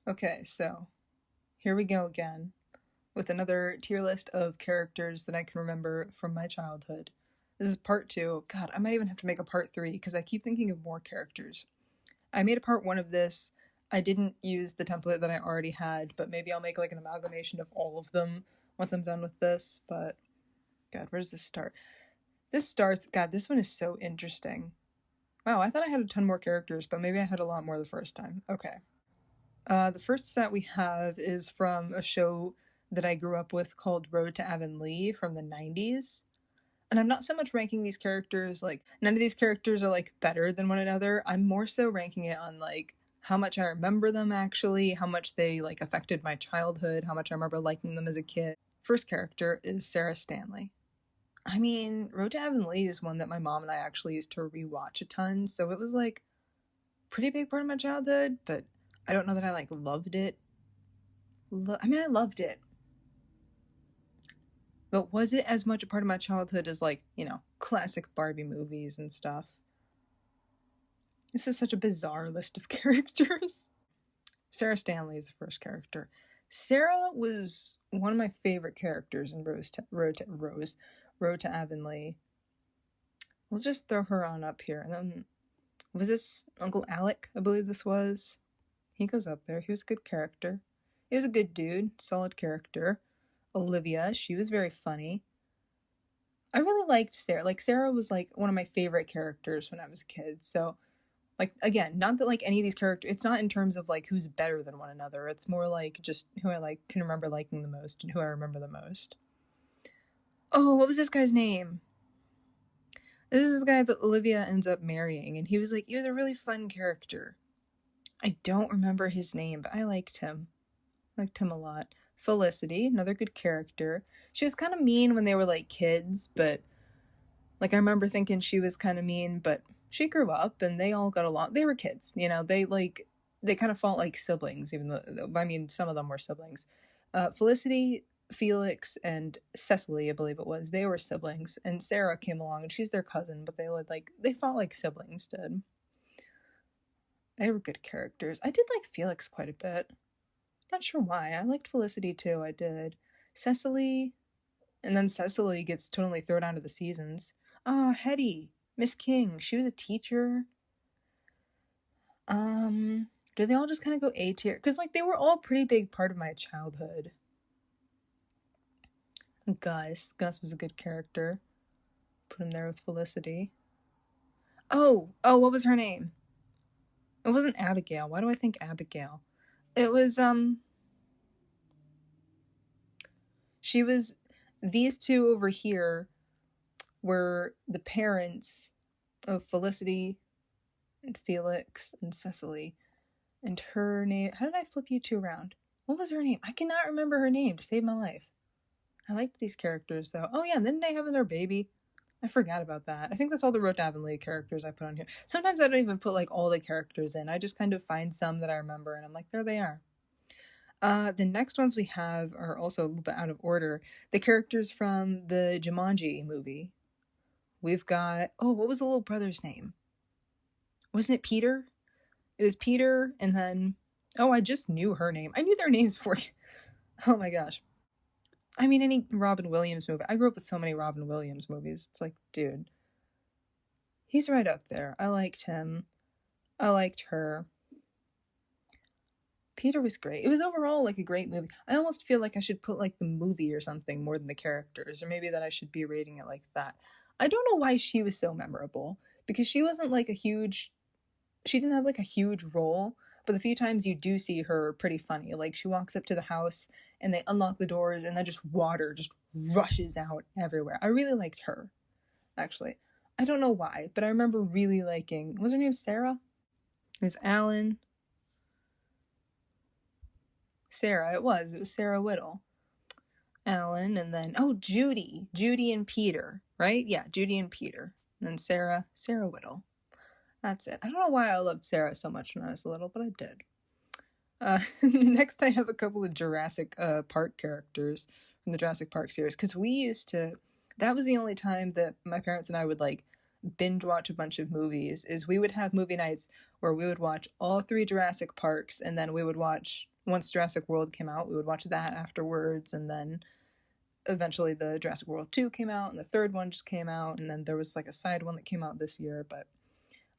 Okay, so here we go again with another tier list of characters that I can remember from my childhood. This is part two. God, I might even have to make a part three because I keep thinking of more characters. I made a part one of this. I didn't use the template that I already had, but maybe I'll make like an amalgamation of all of them once I'm done with this. But God, where does this start? This starts, God, this one is so interesting. Wow, I thought I had a ton more characters, but maybe I had a lot more the first time. Okay. The first set we have is from a show that I grew up with called Road to Avonlea from the 90s. And I'm not so much ranking these characters, like, none of these characters are, like, better than one another. I'm more so ranking it on, like, how much I remember them actually, how much they, like, affected my childhood, how much I remember liking them as a kid. First character is Sarah Stanley. I mean, Road to Avonlea is one that my mom and I actually used to rewatch a ton, so it was, like, pretty big part of my childhood, but I don't know that I, like, loved it. I loved it. But was it as much a part of my childhood as, like, classic Barbie movies and stuff? This is such a bizarre list of characters. Sarah Stanley is the first character. Sarah was one of my favorite characters in Road to Avonlea. We'll just throw her on up here. And then, was this Uncle Alec? I believe this was. He goes up there. He was a good character. He was a good dude. Solid character. Olivia, she was very funny. I really liked Sarah. Like, Sarah was, like, one of my favorite characters when I was a kid. So, like, again, not that, like, any of these characters, it's not in terms of, like, who's better than one another. It's more, like, just who I, like, can remember liking the most and who I remember the most. Oh, what was this guy's name? This is the guy that Olivia ends up marrying, and he was a really fun character. I don't remember his name, but I liked him. I liked him a lot. Felicity, another good character. She was kind of mean when they were, like, kids, but, like, I remember thinking she was kind of mean, but she grew up and they all got along. They were kids, they kind of felt like siblings, even though, I mean, some of them were siblings. Felicity, Felix, and Cecily, I believe it was, they were siblings, and Sarah came along and she's their cousin, but they felt like siblings did. They were good characters. I did like Felix quite a bit. Not sure why. I liked Felicity too, I did. Cecily, and then Cecily gets totally thrown out of the seasons. Oh, Hetty, Miss King, she was a teacher. Do they all just kind of go A tier? Because, like, they were all pretty big part of my childhood. Gus was a good character. Put him there with Felicity. Oh, what was her name? It wasn't Abigail. Why do I think Abigail? It was, she was, these two over here were the parents of Felicity and Felix and Cecily. And her name, how did I flip you two around? What was her name? I cannot remember her name to save my life. I liked these characters though. Oh yeah, and didn't they have their baby? I forgot about that. I think that's all the Road to Avonlea characters I put on here. Sometimes I don't even put, like, all the characters in. I just kind of find some that I remember and I'm like, there they are. The next ones we have are also a little bit out of order. The characters from the Jumanji movie. We've got, what was the little brother's name? Wasn't it Peter? It was Peter, and then, I just knew her name. I knew their names before. Oh my gosh. I mean, any Robin Williams movie. I grew up with so many Robin Williams movies. It's like, dude. He's right up there. I liked him. I liked her. Peter was great. It was overall, like, a great movie. I almost feel like I should put, like, the movie or something more than the characters, or maybe that I should be rating it like that. I don't know why she was so memorable, because she wasn't, like, she didn't have, like, a huge role, but the few times you do see her, pretty funny. Like, she walks up to the house and they unlock the doors and then just water just rushes out everywhere. I really liked her, actually. I don't know why, but I remember really liking, was her name Sarah? It was Alan. Sarah, it was Sarah Whittle. Alan, and then, Judy and Peter, right? Yeah, Judy and Peter. And then Sarah Whittle. That's it. I don't know why I loved Sarah so much when I was little, but I did. Next, I have a couple of Jurassic Park characters from the Jurassic Park series, because that was the only time that my parents and I would, like, binge watch a bunch of movies, is we would have movie nights where we would watch all three Jurassic Parks, and then we would watch once Jurassic World came out, we would watch that afterwards, and then eventually the Jurassic World 2 came out, and the third one just came out, and then there was like a side one that came out this year. But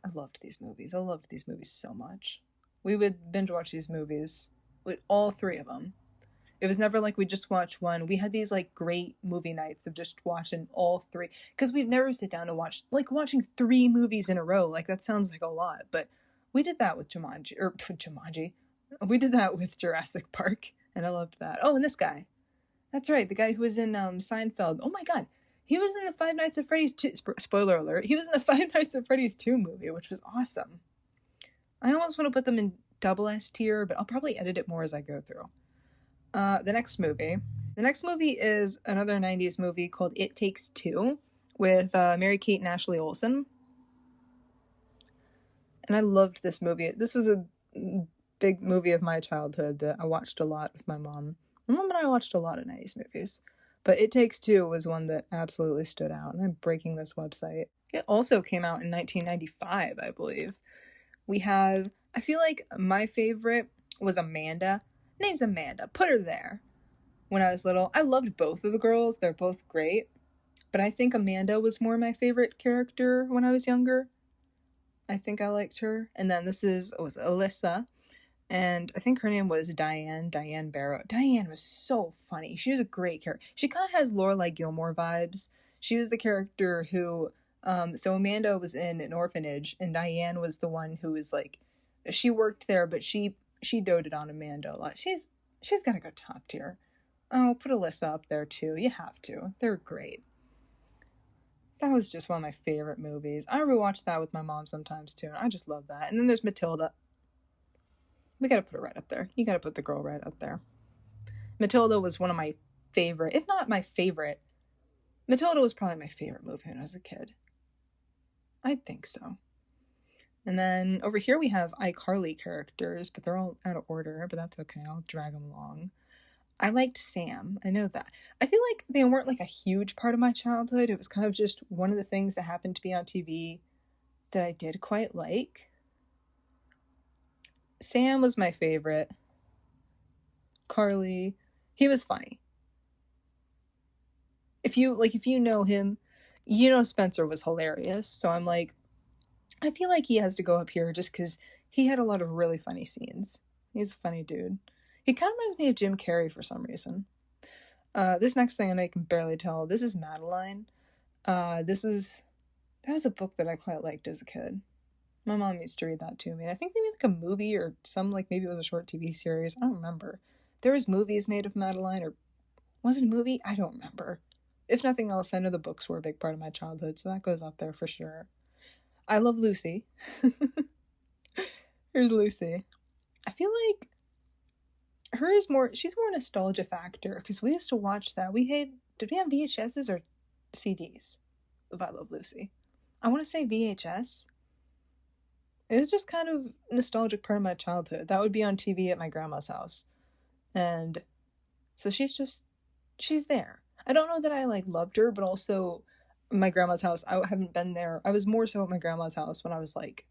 I loved these movies. I loved these movies so much. We would binge watch these movies with all three of them. It was never like we just watched one. We had these like great movie nights of just watching all three, because we'd never sit down to watch, like, watching 3 movies in a row. Like, that sounds like a lot, but we did that with Jumanji. We did that with Jurassic Park, and I loved that. Oh, and this guy. That's right, the guy who was in Seinfeld. Oh my god. He was in the Five Nights at Freddy's 2, spoiler alert, he was in the Five Nights at Freddy's 2 movie, which was awesome. I almost want to put them in double S tier, but I'll probably edit it more as I go through. The next movie is another 90s movie called It Takes Two with Mary-Kate and Ashley Olsen. And I loved this movie. This was a big movie of my childhood that I watched a lot with my mom. My mom and I watched a lot of 90s movies. But It Takes Two was one that absolutely stood out. And I'm breaking this website. It also came out in 1995, I believe. I feel like my favorite was Amanda. Name's Amanda. Put her there. When I was little, I loved both of the girls. They're both great. But I think Amanda was more my favorite character when I was younger. I think I liked her. And then was Alyssa. And I think her name was Diane Barrow. Diane was so funny. She was a great character. She kind of has Lorelai Gilmore vibes. She was the character who, so Amanda was in an orphanage, and Diane was the one who was like, she worked there, but she doted on Amanda a lot. She's gotta go top tier. Oh, put Alyssa up there too. You have to. They're great. That was just one of my favorite movies. I rewatch that with my mom sometimes too, and I just love that. And then there's Matilda. We gotta put her right up there. You gotta put the girl right up there. Matilda was one of my favorite, if not my favorite. Matilda was probably my favorite movie when I was a kid. I think so. And then over here we have iCarly characters, but they're all out of order, but that's okay. I'll drag them along. I liked Sam. I know that. I feel like they weren't like a huge part of my childhood. It was kind of just one of the things that happened to be on TV that I did quite like. Sam was my favorite. Carly, he was funny. If you know him, you know Spencer was hilarious. So I'm like, I feel like he has to go up here just because he had a lot of really funny scenes. He's a funny dude. He kind of reminds me of Jim Carrey for some reason. This next thing, and I can barely tell, this is Madeline. That was a book that I quite liked as a kid. My mom used to read that to me. And I think they made like a movie or maybe it was a short TV series. I don't remember. There was movies made of Madeline, or was it a movie? I don't remember. If nothing else, I know the books were a big part of my childhood, so that goes up there for sure. I love Lucy. Here's Lucy. I feel like she's more nostalgia factor, because we used to watch that. Did we have VHSs or CDs of I Love Lucy? I want to say VHS. It was just kind of nostalgic part of my childhood. That would be on TV at my grandma's house. And so she's there. I don't know that I like loved her, but also my grandma's house, I haven't been there. I was more so at my grandma's house when I was like,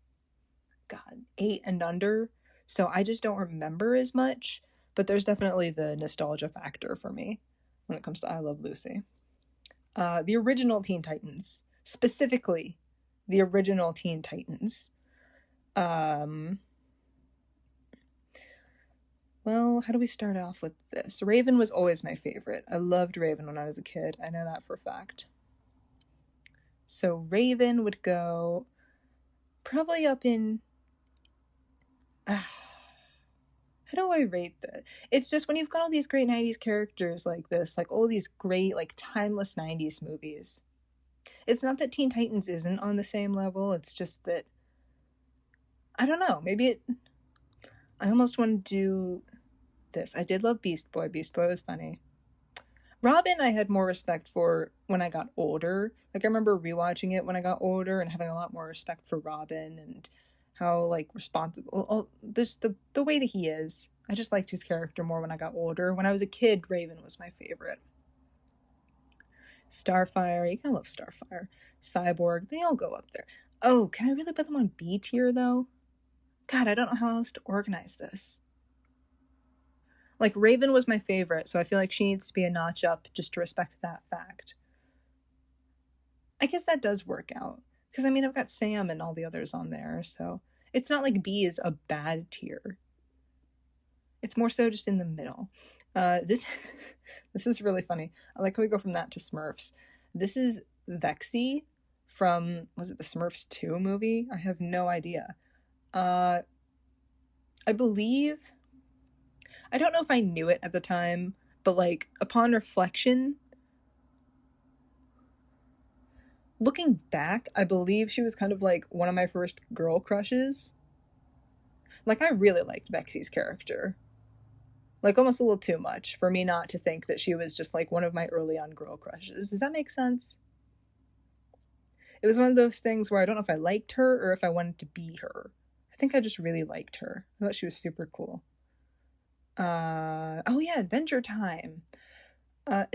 8 and under. So I just don't remember as much, but there's definitely the nostalgia factor for me when it comes to I Love Lucy. The original Teen Titans, specifically the original Teen Titans. Well, how do we start off with this? Raven was always my favorite. I loved Raven when I was a kid. I know that for a fact. So Raven would go probably up in... how do I rate this? It's just when you've got all these great 90s characters like this, like all these great, like, timeless 90s movies. It's not that Teen Titans isn't on the same level, it's just that, I don't know, I almost want to do this. I did love Beast Boy. Beast Boy was funny. Robin I had more respect for when I got older. Like, I remember rewatching it when I got older and having a lot more respect for Robin and how, like, responsible, the way that he is. I just liked his character more when I got older. When I was a kid, Raven was my favorite. Starfire, you gotta love Starfire. Cyborg, they all go up there. Oh, can I really put them on B tier, though? God, I don't know how else to organize this. Like, Raven was my favorite, so I feel like she needs to be a notch up just to respect that fact. I guess that does work out. Because, I mean, I've got Sam and all the others on there, so it's not like B is a bad tier. It's more so just in the middle. This is really funny. I like how we go from that to Smurfs. This is Vexy from, was it the Smurfs 2 movie? I have no idea. I believe, I don't know if I knew it at the time, but like upon reflection, looking back, I believe she was kind of like one of my first girl crushes. Like, I really liked Vexy's character. Like, almost a little too much for me not to think that she was just like one of my early on girl crushes. Does that make sense? It was one of those things where I don't know if I liked her or if I wanted to be her. I think I just really liked her. I thought she was super cool. Oh yeah, Adventure Time. I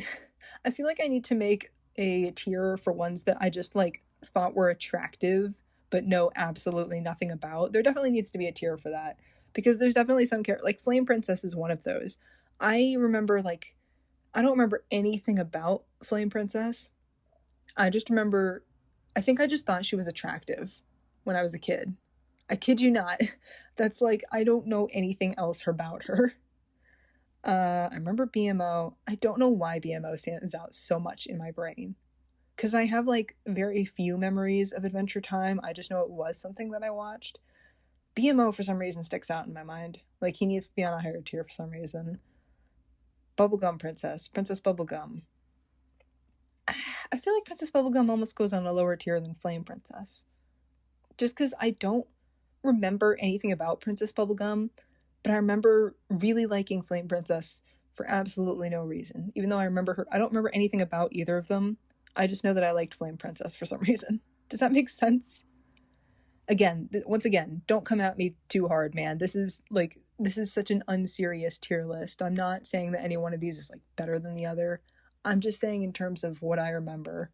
feel like I need to make a tier for ones that I just like thought were attractive but know absolutely nothing about. There definitely needs to be a tier for that, because there's definitely some character, like Flame Princess is one of those. I remember, like, I don't remember anything about Flame Princess. I just remember, I think I just thought she was attractive when I was a kid. I kid you not. That's like, I don't know anything else about her. I remember BMO. I don't know why BMO stands out so much in my brain, because I have like very few memories of Adventure Time. I just know it was something that I watched. BMO for some reason sticks out in my mind. Like, he needs to be on a higher tier for some reason. Bubblegum Princess Bubblegum. I feel like Princess Bubblegum almost goes on a lower tier than Flame Princess, just because I don't remember anything about Princess Bubblegum, but I remember really liking Flame Princess for absolutely no reason. Even though I remember her, I don't remember anything about either of them. I just know that I liked Flame Princess for some reason. Does that make sense? Again, once again, don't come at me too hard, man. This is such an unserious tier list. I'm not saying that any one of these is like better than the other. I'm just saying in terms of what I remember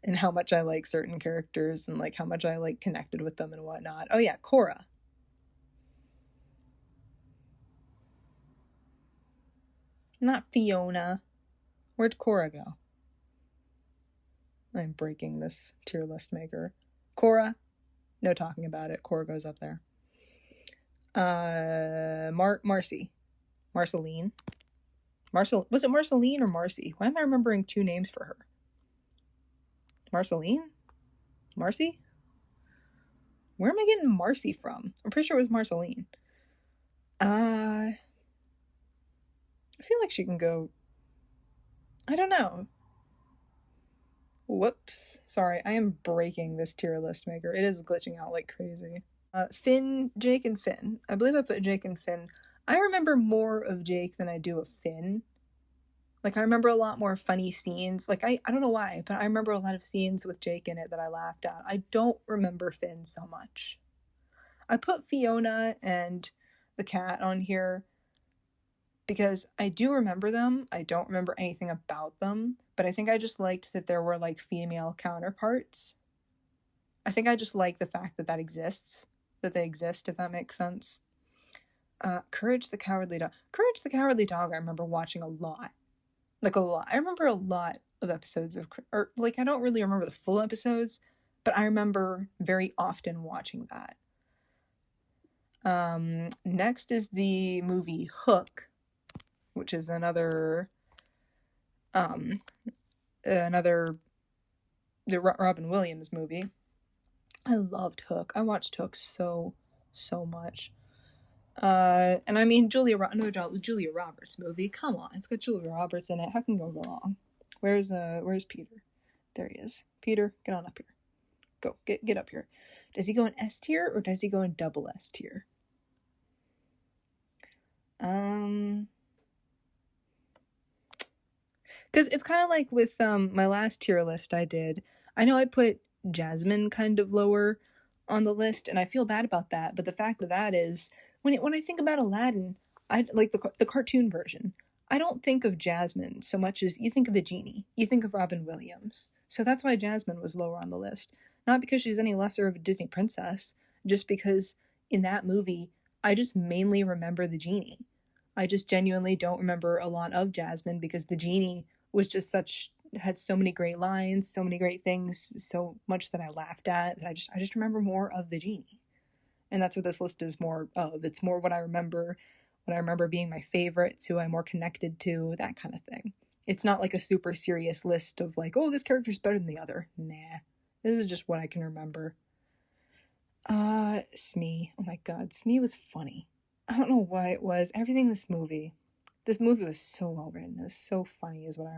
and how much I like certain characters and like how much I like connected with them and whatnot. Oh yeah, Korra. Not Fiona. Where'd Korra go? I'm breaking this tier list maker. Korra. No talking about it. Korra goes up there. Marcy. Marceline. Was it Marceline or Marcy? Why am I remembering two names for her? Marceline? Marcy? Where am I getting Marcy from? I'm pretty sure it was Marceline. I feel like she can go, I don't know. Whoops. Sorry, I am breaking this tier list maker. It is glitching out like crazy. Finn, Jake, and Finn. I believe I put Jake and Finn. I remember more of Jake than I do of Finn. Like, I remember a lot more funny scenes. Like, I don't know why, but I remember a lot of scenes with Jake in it that I laughed at. I don't remember Finn so much. I put Fiona and the cat on here because I do remember them. I don't remember anything about them, but I think I just liked that there were like female counterparts. I think I just like the fact that exists, that they exist, if that makes sense. Courage the Cowardly Dog. Courage the Cowardly Dog I remember watching a lot. Like, a lot. I remember a lot of episodes of, or like, I don't really remember the full episodes, but I remember very often watching that. Next is the movie Hook, which is another the Robin Williams movie. I loved Hook. I watched Hook so much. And I mean, another Julia Roberts movie. Come on, it's got Julia Roberts in it. How can go wrong? Where's Peter? There he is. Peter, get on up here. Go, get up here. Does he go in S tier or does he go in double S tier? Because it's kind of like with my last tier list I did. I know I put Jasmine kind of lower on the list, and I feel bad about that. But the fact of that is, when I think about Aladdin, I like the cartoon version. I don't think of Jasmine so much as you think of the genie. You think of Robin Williams. So that's why Jasmine was lower on the list. Not because she's any lesser of a Disney princess, just because in that movie, I just mainly remember the genie. I just genuinely don't remember a lot of Jasmine because the genie was just had so many great lines, so many great things, so much that I laughed at. That I just remember more of the genie. And that's what this list is more of. It's more what I remember being my favorites, who I'm more connected to, that kind of thing. It's not like a super serious list of like, oh, this character's better than the other. Nah. This is just what I can remember. Smee. Oh my god, Smee was funny. I don't know why it was. Everything in this movie was so well written. It was so funny is what I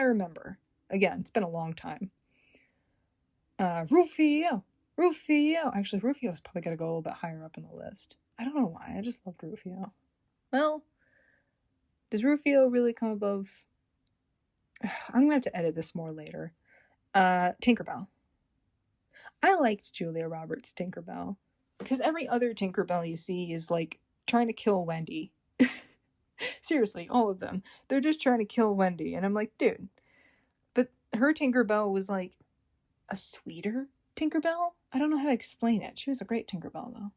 remember. Again, it's been a long time. Rufio. Actually, Rufio's probably got to go a little bit higher up in the list. I don't know why. I just loved Rufio. Well, does Rufio really come above? I'm going to have to edit this more later. Tinkerbell. I liked Julia Roberts' Tinkerbell. Because every other Tinkerbell you see is like trying to kill Wendy. Seriously, all of them. They're just trying to kill Wendy. And I'm like, dude. But her Tinkerbell was like a sweeter Tinkerbell? I don't know how to explain it. She was a great Tinkerbell, though.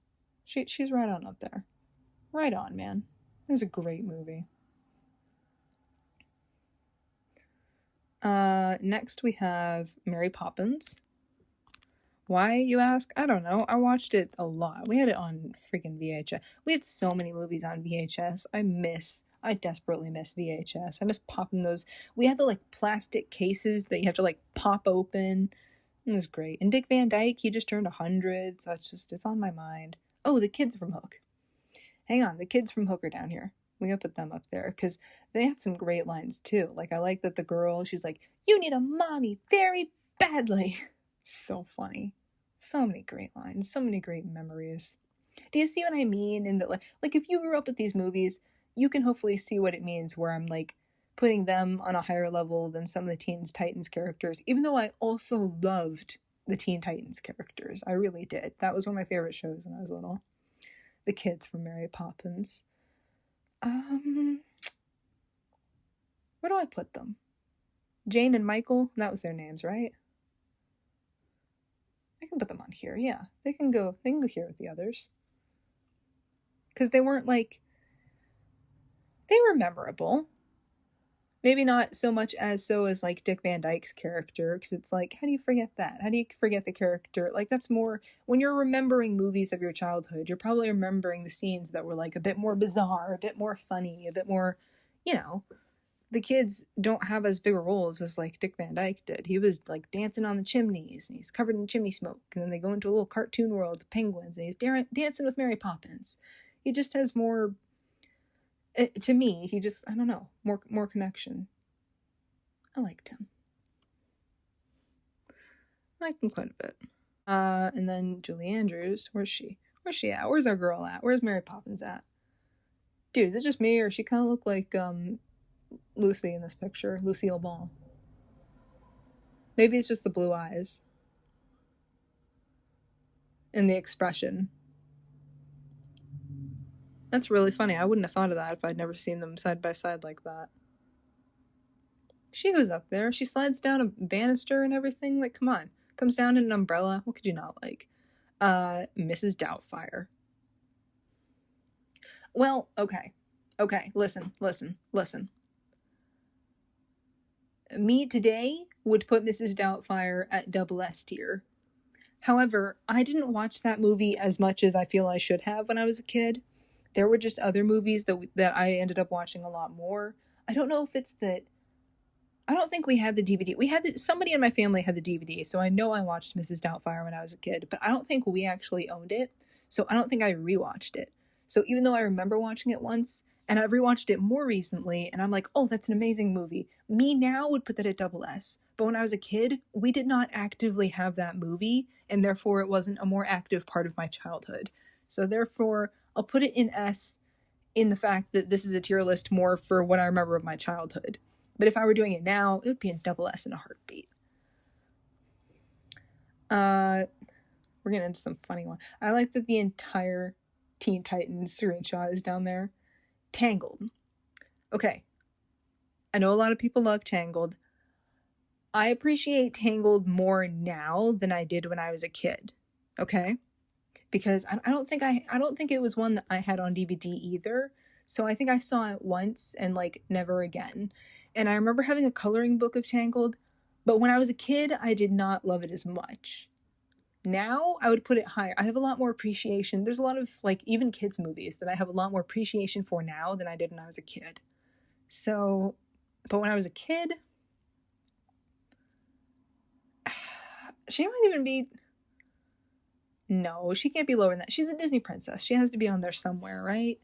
She's right on up there. Right on, man. It was a great movie. Next we have Mary Poppins. Why, you ask? I don't know. I watched it a lot. We had it on freaking VHS. We had so many movies on VHS. I desperately miss VHS. I miss popping those. We had the like plastic cases that you have to like pop open. It was great. And Dick Van Dyke, he just turned 100, so it's on my mind. Oh, the kids from Hook. Hang on, the kids from Hook are down here. We gotta put them up there, because they had some great lines, too. Like, I like that the girl, she's like, you need a mommy very badly. So funny. So many great lines. So many great memories. Do you see what I mean? In that, like, if you grew up with these movies, you can hopefully see what it means, where I'm, like, putting them on a higher level than some of the Teen Titans characters, even though I also loved the Teen Titans characters. I really did. That was one of my favorite shows when I was little. The kids from Mary Poppins. Where do I put them? Jane and Michael? That was their names, right? I can put them on here, yeah. They can go here with the others. Because they weren't like... They were memorable. Maybe not so much as like Dick Van Dyke's character, because it's like, how do you forget that? How do you forget the character? Like, that's more, when you're remembering movies of your childhood, you're probably remembering the scenes that were like a bit more bizarre, a bit more funny, a bit more, the kids don't have as big roles as like Dick Van Dyke did. He was like dancing on the chimneys, and he's covered in chimney smoke, and then they go into a little cartoon world with penguins, and he's dancing with Mary Poppins. He just has more... To me, he just, I don't know, more connection. I liked him. I liked him quite a bit. And then Julie Andrews, where's she? Where's she at? Where's our girl at? Where's Mary Poppins at? Dude, is it just me, or she kind of look like, Lucy in this picture? Lucille Ball. Maybe it's just the blue eyes. And the expression. That's really funny. I wouldn't have thought of that if I'd never seen them side by side like that. She goes up there. She slides down a banister and everything. Like, come on. Comes down in an umbrella. What could you not like? Mrs. Doubtfire. Well, okay. Okay, listen. Me today would put Mrs. Doubtfire at double S tier. However, I didn't watch that movie as much as I feel I should have when I was a kid. There were just other movies that I ended up watching a lot more. I don't know if it's that... I don't think we had the DVD. Somebody in my family had the DVD, so I know I watched Mrs. Doubtfire when I was a kid, but I don't think we actually owned it, so I don't think I rewatched it. So even though I remember watching it once, and I've rewatched it more recently, and I'm like, oh, that's an amazing movie. Me now would put that at double S. But when I was a kid, we did not actively have that movie, and therefore it wasn't a more active part of my childhood. So therefore, I'll put it in S in the fact that this is a tier list more for what I remember of my childhood. But if I were doing it now, it would be in double S in a heartbeat. We're getting into some funny one. I like that the entire Teen Titans screenshot is down there. Tangled. Okay. I know a lot of people love Tangled. I appreciate Tangled more now than I did when I was a kid. Okay? Because I don't think it was one that I had on DVD either. So I think I saw it once and like never again. And I remember having a coloring book of Tangled, but when I was a kid, I did not love it as much. Now I would put it higher. I have a lot more appreciation. There's a lot of like even kids movies that I have a lot more appreciation for now than I did when I was a kid. So, but when I was a kid, she might even be, no, she can't be lower than that. She's a Disney princess. She has to be on there somewhere, right?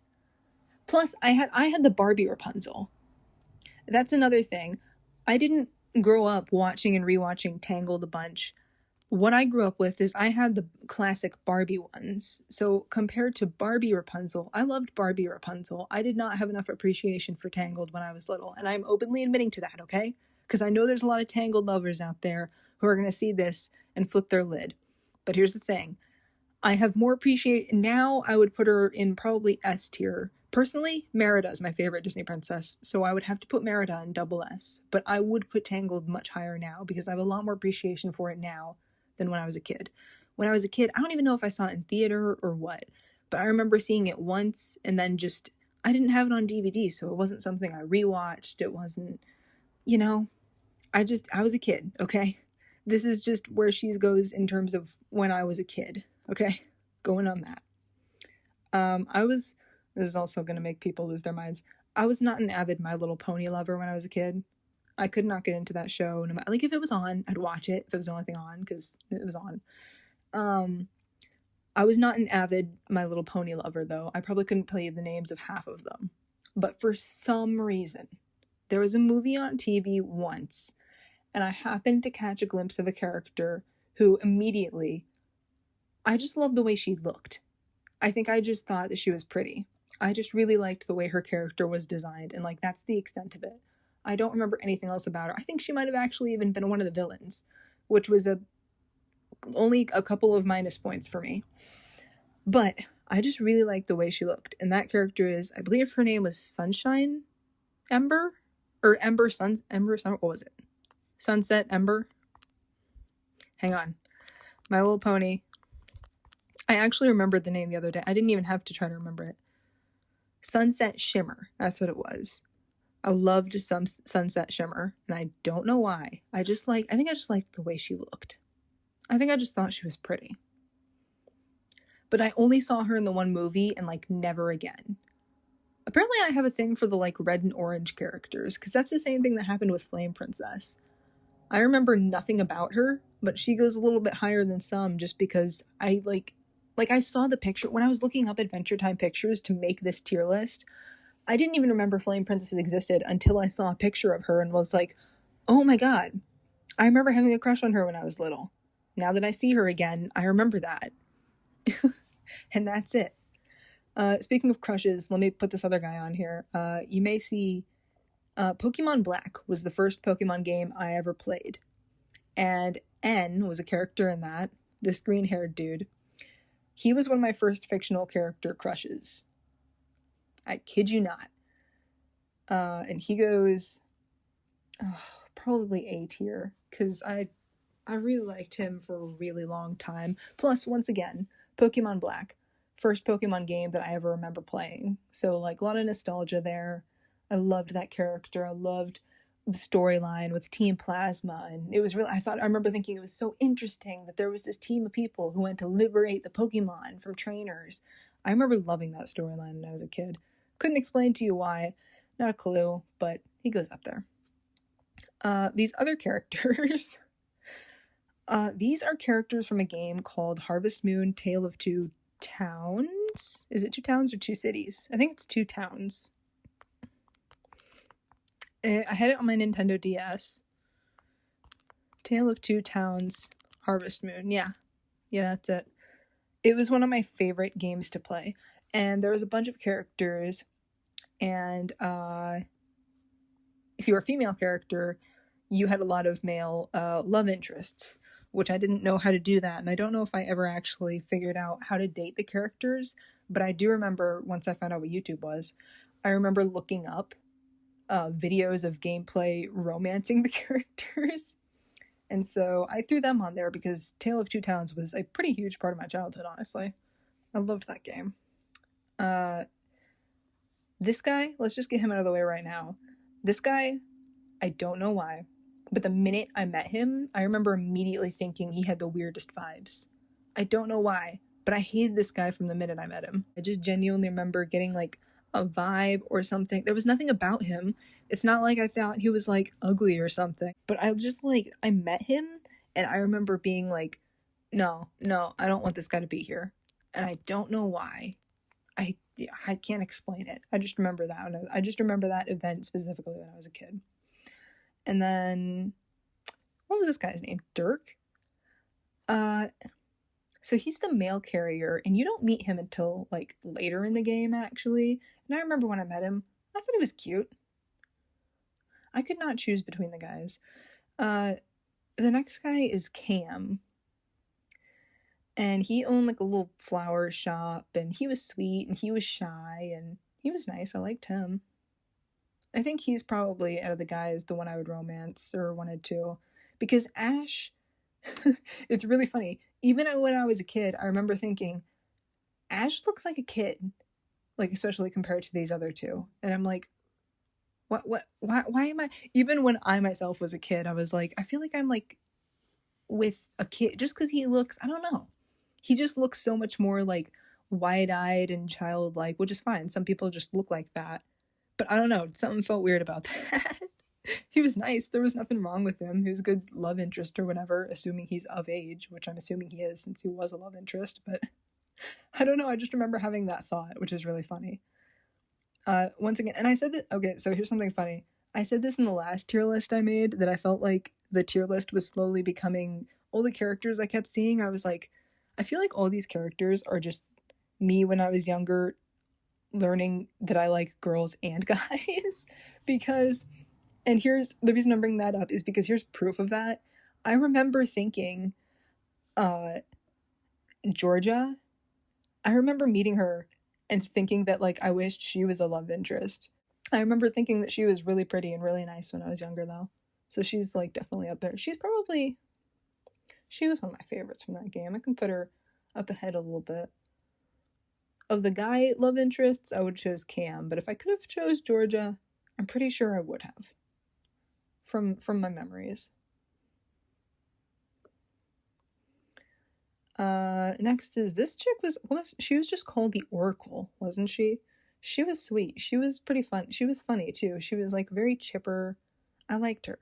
Plus, I had the Barbie Rapunzel. That's another thing. I didn't grow up watching and rewatching Tangled a bunch. What I grew up with is I had the classic Barbie ones. So compared to Barbie Rapunzel, I loved Barbie Rapunzel. I did not have enough appreciation for Tangled when I was little, and I'm openly admitting to that, okay? Because I know there's a lot of Tangled lovers out there who are going to see this and flip their lid. But here's the thing. I have more appreciation now. I would put her in probably S tier. Personally, Merida is my favorite Disney princess, so I would have to put Merida in double S. But I would put Tangled much higher now because I have a lot more appreciation for it now than when I was a kid. When I was a kid, I don't even know if I saw it in theater or what, but I remember seeing it once and then just, I didn't have it on DVD, so it wasn't something I rewatched. It wasn't, you know, I was a kid, okay? This is just where she goes in terms of when I was a kid. Okay, going on that. This is also going to make people lose their minds. I was not an avid My Little Pony lover when I was a kid. I could not get into that show. No matter, like, if it was on, I'd watch it if it was the only thing on, because it was on. I was not an avid My Little Pony lover, though. I probably couldn't tell you the names of half of them. But for some reason, there was a movie on TV once, and I happened to catch a glimpse of a character who immediately, I just loved the way she looked. I think I just thought that she was pretty. I just really liked the way her character was designed, and like that's the extent of it. I don't remember anything else about her. I think she might have actually even been one of the villains, which was only a couple of minus points for me. But I just really liked the way she looked, and that character is, I believe her name was Sunshine Ember? Or Ember Sun, what was it? Sunset Ember? Hang on. My Little Pony. I actually remembered the name the other day. I didn't even have to try to remember it. Sunset Shimmer. That's what it was. I loved some Sunset Shimmer, and I don't know why. I think I just liked the way she looked. I think I just thought she was pretty. But I only saw her in the one movie and like never again. Apparently I have a thing for the like red and orange characters, because that's the same thing that happened with Flame Princess. I remember nothing about her, but she goes a little bit higher than some just because I I saw the picture when I was looking up Adventure Time pictures to make this tier list. I didn't even remember Flame Princess existed until I saw a picture of her and was like, oh my god, I remember having a crush on her when I was little. Now that I see her again, I remember that. And that's it. Speaking of crushes, let me put this other guy on here. You may see Pokemon Black was the first Pokemon game I ever played. And N was a character in that, this green-haired dude. He was one of my first fictional character crushes. I kid you not. And he goes probably A tier, because I really liked him for a really long time. Plus, once again, Pokemon Black. First Pokemon game that I ever remember playing. So, like, a lot of nostalgia there. I loved that character. I loved the storyline with Team Plasma, and it was really, I remember thinking it was so interesting that there was this team of people who went to liberate the Pokemon from trainers. I remember loving that storyline when I was a kid. Couldn't explain to you why, not a clue, but he goes up there. These other characters, these are characters from a game called Harvest Moon Tale of Two Towns? Is it 2 towns or 2 cities? I think it's 2 towns. I had it on my Nintendo DS. Tale of Two Towns, Harvest Moon. Yeah, that's it. It was one of my favorite games to play. And there was a bunch of characters. And if you were a female character, you had a lot of male love interests, which I didn't know how to do that. And I don't know if I ever actually figured out how to date the characters. But I do remember, once I found out what YouTube was, I remember looking up videos of gameplay romancing the characters. And so I threw them on there because Tale of Two Towns was a pretty huge part of my childhood, honestly. I loved that game. This guy, let's just get him out of the way right now. This guy, I don't know why, but the minute I met him, I remember immediately thinking he had the weirdest vibes. I don't know why, but I hated this guy from the minute I met him. I just genuinely remember getting like a vibe or something. There was nothing about him. It's not like I thought he was like ugly or something, but I just like, I met him and I remember being like, no, I don't want this guy to be here. And I don't know why. I can't explain it. I just remember that. I just remember that event specifically when I was a kid. And then, what was this guy's name? Dirk? So he's the mail carrier, and you don't meet him until, like, later in the game, actually. And I remember when I met him, I thought he was cute. I could not choose between the guys. The next guy is Cam. And he owned, like, a little flower shop, and he was sweet, and he was shy, and he was nice. I liked him. I think he's probably, out of the guys, the one I would romance or wanted to. Because Ash, it's really funny. Even when I was a kid, I remember thinking, Ash looks like a kid. Like, especially compared to these other two. And I'm like, why am I... Even when I myself was a kid, I was like, I feel like I'm, like, with a kid. Just because he looks, I don't know. He just looks so much more, like, wide-eyed and childlike, which is fine. Some people just look like that. But I don't know, something felt weird about that. He was nice, there was nothing wrong with him. He was a good love interest or whatever, assuming he's of age, which I'm assuming he is since he was a love interest, but I don't know, I just remember having that thought, which is really funny. Once again, and I said that, okay, so here's something funny. I said this in the last tier list I made, that I felt like the tier list was slowly becoming, all the characters I kept seeing, I was like, I feel like all these characters are just me when I was younger, learning that I like girls and guys. Because, and here's the reason I'm bringing that up, is because here's proof of that. I remember thinking Georgia, I remember meeting her and thinking that, like, I wished she was a love interest. I remember thinking that she was really pretty and really nice when I was younger, though. So she's, like, definitely up there. She was one of my favorites from that game. I can put her up ahead a little bit. Of the guy love interests, I would choose Cam, but if I could have chose Georgia, I'm pretty sure I would have. From my memories. Next is, this chick she was just called the Oracle, wasn't she? She was sweet. She was pretty fun. She was funny too. She was like very chipper. I liked her.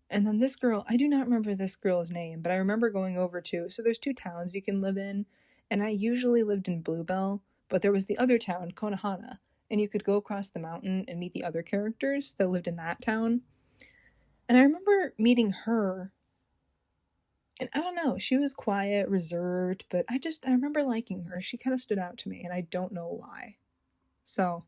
And then this girl, I do not remember this girl's name, but I remember going over to, so there's 2 towns you can live in. And I usually lived in Bluebell, but there was the other town, Konohana, and you could go across the mountain and meet the other characters that lived in that town. And I remember meeting her, and I don't know, she was quiet, reserved, but I remember liking her. She kind of stood out to me, and I don't know why. So,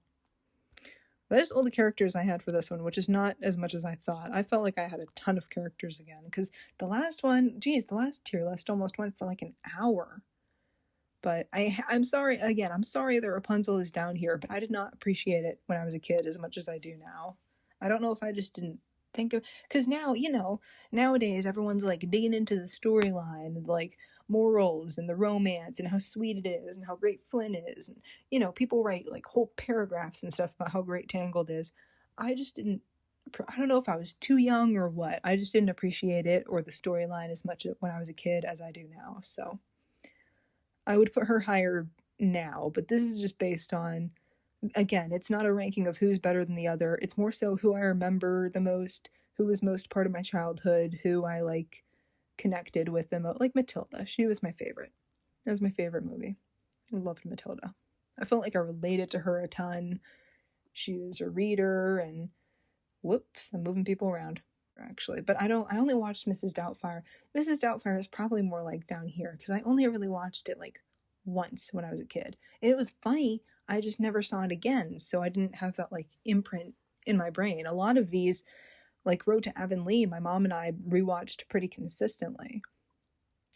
that is all the characters I had for this one, which is not as much as I thought. I felt like I had a ton of characters again, because the last one, geez, the last tier list almost went for like an hour. But I'm sorry, again, I'm sorry that Rapunzel is down here, but I did not appreciate it when I was a kid as much as I do now. I don't know if I just didn't think of, because now, you know, nowadays everyone's like digging into the storyline and like morals and the romance and how sweet it is and how great Flynn is. And, you know, people write like whole paragraphs and stuff about how great Tangled is. I just didn't, I don't know if I was too young or what. I just didn't appreciate it or the storyline as much when I was a kid as I do now, so. I would put her higher now, but this is just based on, again, it's not a ranking of who's better than the other. It's more so who I remember the most, who was most part of my childhood, who I, like, connected with the most. Like Matilda. She was my favorite. That was my favorite movie. I loved Matilda. I felt like I related to her a ton. She was a reader, and whoops, I'm moving people around. Actually, but I only watched Mrs. Doubtfire. Mrs. Doubtfire is probably more like down here, because I only really watched it like once when I was a kid. And it was funny, I just never saw it again, so I didn't have that like imprint in my brain. A lot of these, like Road to Avonlea, my mom and I rewatched pretty consistently.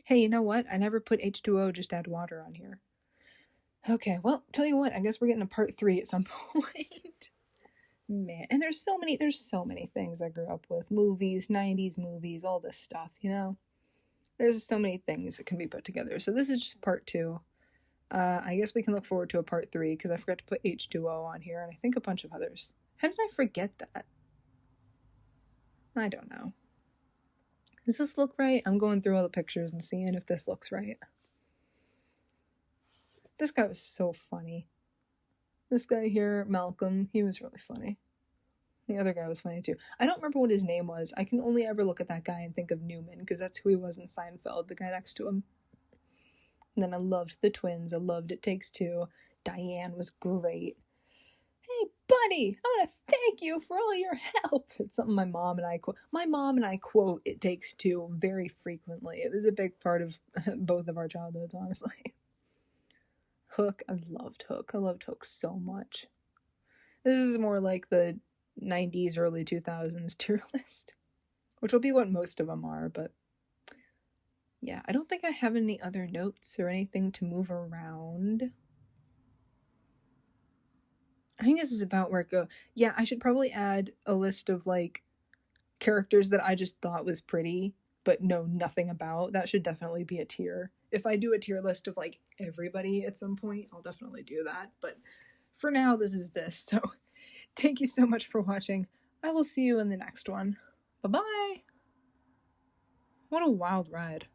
Hey, you know what? I never put H2O, just add water on here. Okay, well, tell you what, I guess we're getting a part 3 at some point. Man, and there's so many things I grew up with. Movies, 90s movies, all this stuff, you know? There's so many things that can be put together. So this is just part 2. I guess we can look forward to a part 3 because I forgot to put H2O on here and I think a bunch of others. How did I forget that? I don't know. Does this look right? I'm going through all the pictures and seeing if this looks right. This guy was so funny. This guy here, Malcolm, he was really funny. The other guy was funny too. I don't remember what his name was. I can only ever look at that guy and think of Newman because that's who he was in Seinfeld, the guy next to him. And then I loved the twins. I loved It Takes Two. Diane was great. Hey, buddy, I want to thank you for all your help. It's something my mom and I quote. My mom and I quote It Takes Two very frequently. It was a big part of both of our childhoods, honestly. Hook, I loved Hook. I loved Hook so much. This is more like the 90s, early 2000s tier list, which will be what most of them are, but yeah, I don't think I have any other notes or anything to move around. I think this is about where it goes. Yeah, I should probably add a list of like characters that I just thought was pretty but know nothing about. That should definitely be a tier. If I do a tier list of like everybody at some point, I'll definitely do that. But for now, this is this. So thank you so much for watching. I will see you in the next one. Bye-bye. What a wild ride.